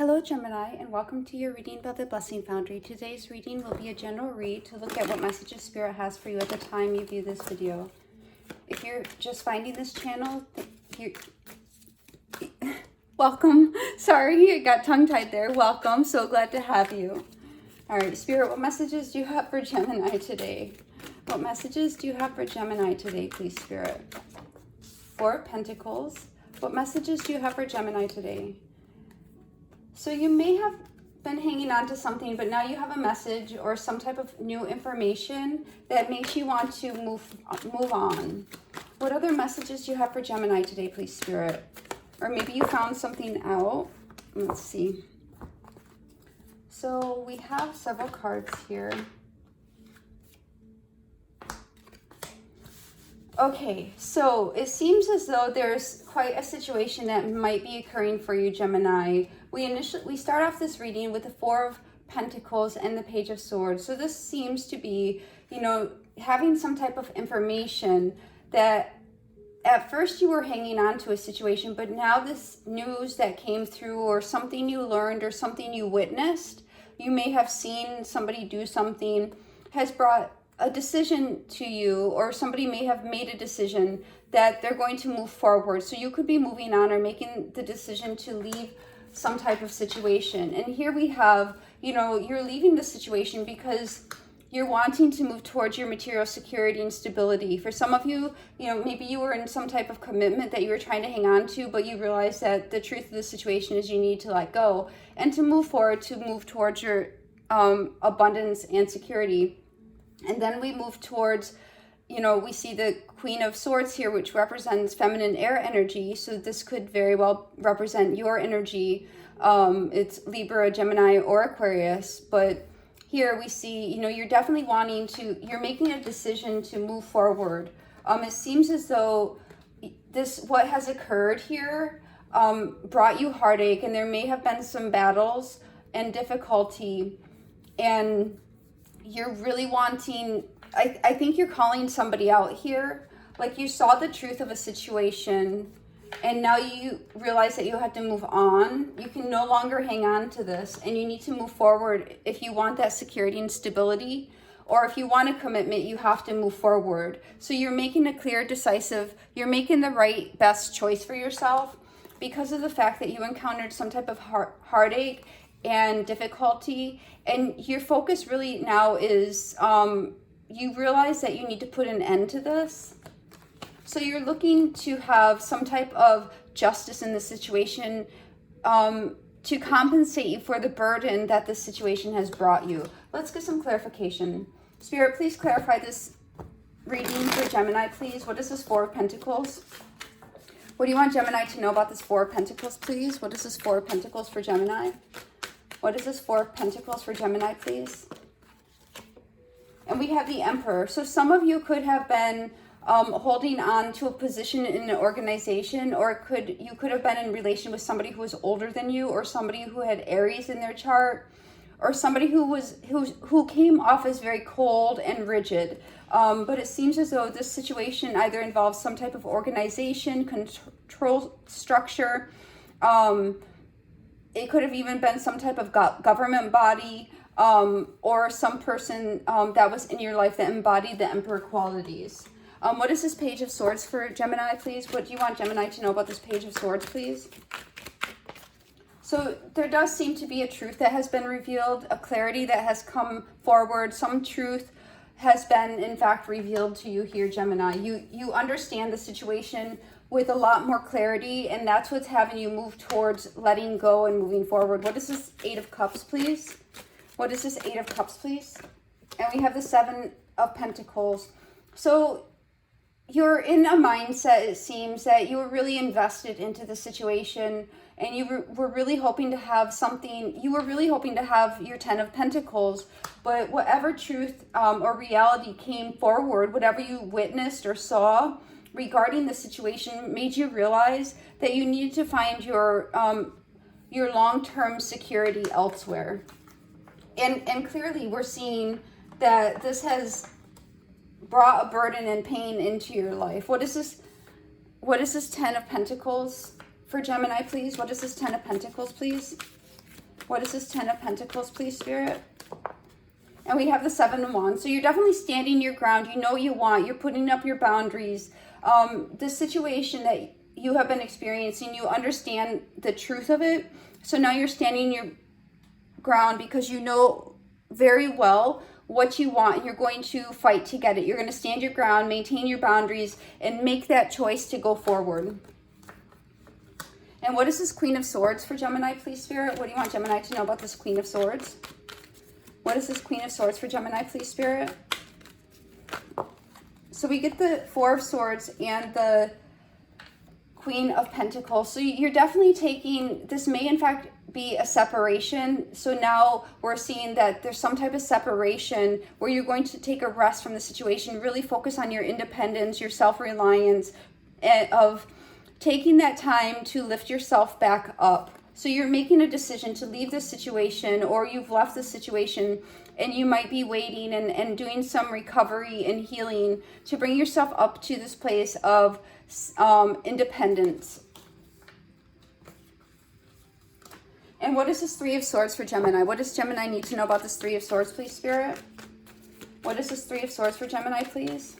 Hello Gemini, and welcome to your reading by the Blessing Foundry. Today's reading will be a general read to look at what messages Spirit has for you at the time you view this video. If you're just finding this channel, welcome. Sorry, I got tongue-tied there. Welcome. So glad to have you. All right, Spirit, what messages do you have for Gemini today? What messages do you have for Gemini today, please, Spirit? Four of Pentacles. What messages do you have for Gemini today? So you may have been hanging on to something, but now you have a message or some type of new information that makes you want to move on. What other messages do you have for Gemini today, please, Spirit? Or maybe you found something out. Let's see. So we have several cards here. Okay, so it seems as though there's quite a situation that might be occurring for you, Gemini. We start off this reading with the Four of Pentacles and the Page of Swords. So this seems to be, having some type of information that at first you were hanging on to a situation, but now this news that came through or something you learned or something you witnessed, you may have seen somebody do something, has brought a decision to you, or somebody may have made a decision that they're going to move forward. So you could be moving on or making the decision to leave some type of situation. And here we have, you're leaving the situation because you're wanting to move towards your material security and stability. For some of you, maybe you were in some type of commitment that you were trying to hang on to, but you realize that the truth of the situation is you need to let go and to move forward, to move towards your abundance and security. And then we move towards, we see the Queen of Swords here, which represents feminine air energy. So this could very well represent your energy. It's Libra, Gemini, or Aquarius. But here we see, you're definitely you're making a decision to move forward. It seems as though what has occurred here brought you heartache, and there may have been some battles and difficulty, and you're really wanting, I think you're calling somebody out here. Like you saw the truth of a situation and now you realize that you have to move on. You can no longer hang on to this and you need to move forward if you want that security and stability, or if you want a commitment, you have to move forward. So you're making a clear, decisive, you're making the right, best choice for yourself because of the fact that you encountered some type of heartache and difficulty, and your focus really now is you realize that you need to put an end to this. So you're looking to have some type of justice in the situation to compensate you for the burden that this situation has brought you. Let's get some clarification. Spirit, please clarify this reading for Gemini, please. What is this Four of Pentacles? What do you want Gemini to know about this Four of Pentacles, please? What is this Four of Pentacles for Gemini? What is this Four of Pentacles for Gemini, please? And we have the Emperor. So some of you could have been holding on to a position in an organization, or you could have been in relation with somebody who was older than you, or somebody who had Aries in their chart, or somebody who came off as very cold and rigid. But it seems as though this situation either involves some type of organization, control structure. It could have even been some type of government body, or some person that was in your life that embodied the Emperor qualities. What is this Page of Swords for Gemini, please? What do you want Gemini to know about this Page of Swords, please? So there does seem to be a truth that has been revealed, a clarity that has come forward. Some truth has been, in fact, revealed to you here, Gemini. You understand the situation with a lot more clarity, and that's what's having you move towards letting go and moving forward. What is this Eight of Cups, please? What is this Eight of Cups, please? And we have the Seven of Pentacles. So you're in a mindset, it seems, that you were really invested into the situation, and you were really hoping to have something, you were really hoping to have your Ten of Pentacles, but whatever truth or reality came forward, whatever you witnessed or saw regarding the situation made you realize that you needed to find your long-term security elsewhere. And clearly we're seeing that this has brought a burden and pain into your life. What is this Ten of Pentacles for Gemini, please? What is this Ten of Pentacles, please? What is this 10 of Pentacles, please, Spirit? And we have the 7 of Wands. So you're definitely standing your ground. You know what you want. You're putting up your boundaries. The situation that you have been experiencing, you understand the truth of it. So now you're standing your ground because you know very well what you want, and you're going to fight to get it. You're going to stand your ground, maintain your boundaries, and make that choice to go forward. And what is this Queen of Swords for Gemini, please, Spirit? What do you want Gemini to know about this Queen of Swords? What is this Queen of Swords for Gemini, please, Spirit? So we get the 4 of Swords and the Queen of Pentacles. So you're definitely taking, this may in fact be a separation. So now we're seeing that there's some type of separation where you're going to take a rest from the situation, really focus on your independence, your self-reliance, of taking that time to lift yourself back up. So you're making a decision to leave this situation, or you've left the situation and you might be waiting and doing some recovery and healing to bring yourself up to this place of independence. And what is this 3 of Swords for Gemini? What does Gemini need to know about this 3 of Swords, please, Spirit? What is this 3 of Swords for Gemini, please?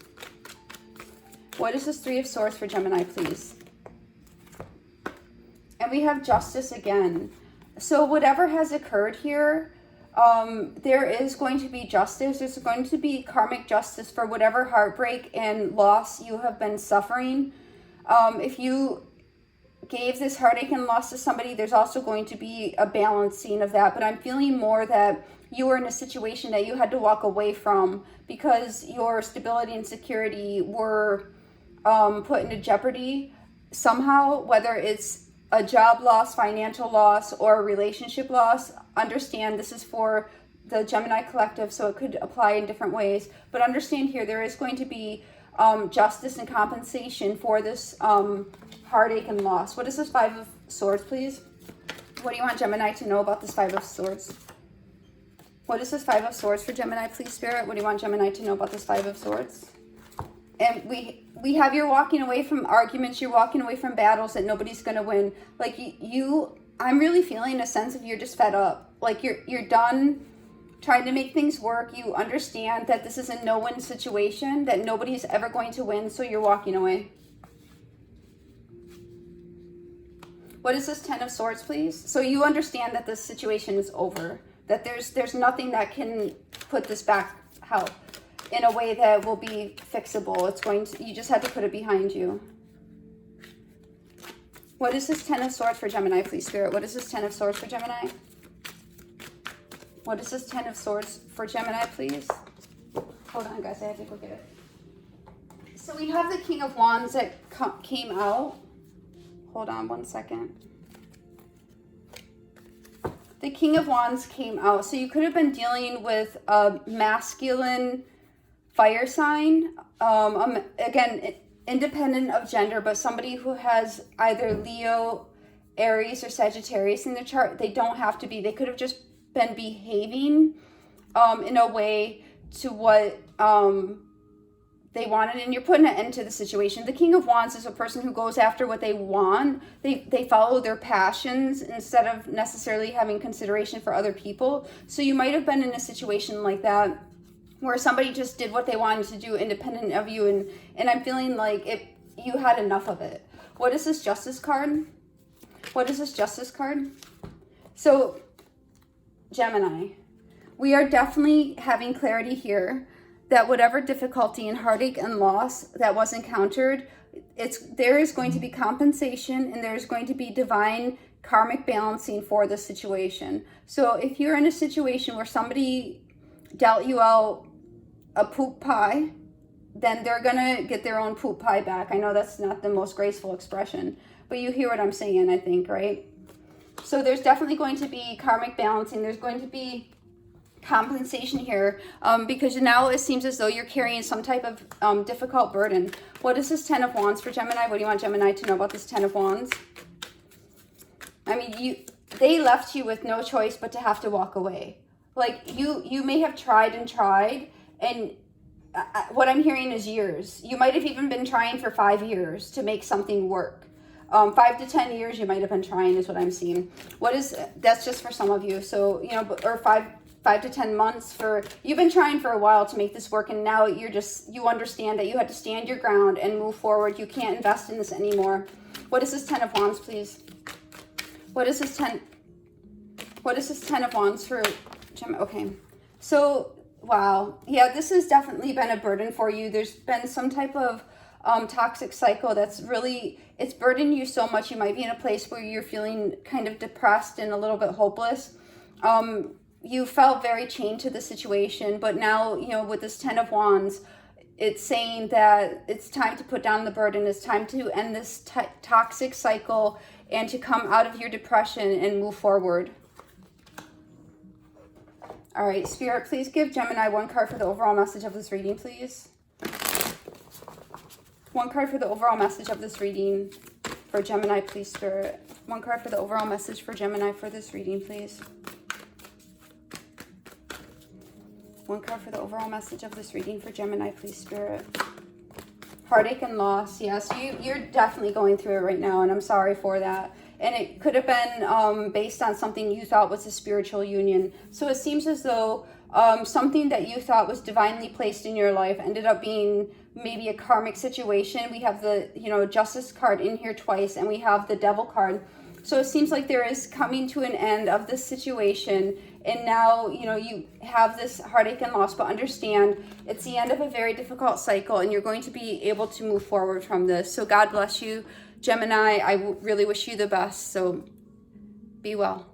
What is this 3 of Swords for Gemini, please? And we have Justice again. So whatever has occurred here, there is going to be justice. There's going to be karmic justice for whatever heartbreak and loss you have been suffering. If you gave this heartache and loss to somebody, there's also going to be a balancing of that. But I'm feeling more that you were in a situation that you had to walk away from because your stability and security were put into jeopardy somehow, whether it's a job loss, financial loss, or a relationship loss. Understand this is for the Gemini collective, so it could apply in different ways. But understand here, there is going to be justice and compensation for this heartache and loss. What is this 5 of Swords, please? What do you want Gemini to know about this 5 of Swords? What is this 5 of Swords for Gemini, please, Spirit? What do you want Gemini to know about this 5 of Swords? And we have you're walking away from arguments, you're walking away from battles that nobody's going to win. Like I'm really feeling a sense of you're just fed up. Like you're done trying to make things work. You understand that this is a no-win situation, that nobody's ever going to win, so you're walking away. What is this 10 of Swords, please? So you understand that this situation is over, that there's nothing that can put this back out in a way that will be fixable. It's going to, you just had to put it behind you. What is this 10 of Swords for Gemini, please, Spirit? What is this 10 of Swords for Gemini? What is this 10 of Swords for Gemini, please? Hold on, guys, I have to go get it. So we have the King of Wands that came out. Hold on one second. The King of Wands came out. So you could have been dealing with a masculine fire sign. Again, independent of gender, but somebody who has either Leo, Aries, or Sagittarius in their chart. They don't have to be. They could have just been behaving in a way to what they wanted, and you're putting an end to the situation. The King of Wands is a person who goes after what they want. They follow their passions instead of necessarily having consideration for other people. So you might have been in a situation like that where somebody just did what they wanted to do independent of you, and I'm feeling like you had enough of it. What is this Justice card? What is this Justice card? So, Gemini, we are definitely having clarity here that whatever difficulty and heartache and loss that was encountered, there is going to be compensation, and there's going to be divine karmic balancing for the situation. So if you're in a situation where somebody dealt you out a poop pie, then they're gonna get their own poop pie back. I know that's not the most graceful expression, but you hear what I'm saying, I think, right? So there's definitely going to be karmic balancing. There's going to be compensation here because now it seems as though you're carrying some type of difficult burden. What is this 10 of Wands for Gemini? What do you want Gemini to know about this 10 of Wands? I mean, they left you with no choice but to have to walk away. Like you may have tried, and what I'm hearing is years. You might have even been trying for 5 years to make something work. 5 to 10 years you might have been trying is what I'm seeing. That's just for some of you. So, you know, or 5 to 10 months you've been trying for a while to make this work, and now you understand that you had to stand your ground and move forward. You can't invest in this anymore. What is this 10 of Wands, please? What is this 10 of Wands for Gemini? Okay. So, wow. Yeah, this has definitely been a burden for you. There's been some type of toxic cycle that's really, it's burdened you so much. You might be in a place where you're feeling kind of depressed and a little bit hopeless. You felt very chained to the situation, but now, you know, with this 10 of Wands, it's saying that it's time to put down the burden. It's time to end this toxic cycle and to come out of your depression and move forward. All right, Spirit, please give Gemini one card for the overall message of this reading, please. One card for the overall message of this reading for Gemini, please, Spirit. One card for the overall message for Gemini for this reading, please. One card for the overall message of this reading for Gemini, please, Spirit. Heartache and loss. Yes, you're definitely going through it right now, and I'm sorry for that. And it could have been based on something you thought was a spiritual union. So it seems as though something that you thought was divinely placed in your life ended up being maybe a karmic situation. We have the, you know, Justice card in here twice, and we have the Devil card. So it seems like there is coming to an end of this situation. And now, you know, you have this heartache and loss, but understand it's the end of a very difficult cycle, and you're going to be able to move forward from this. So God bless you, Gemini. I really wish you the best. So be well.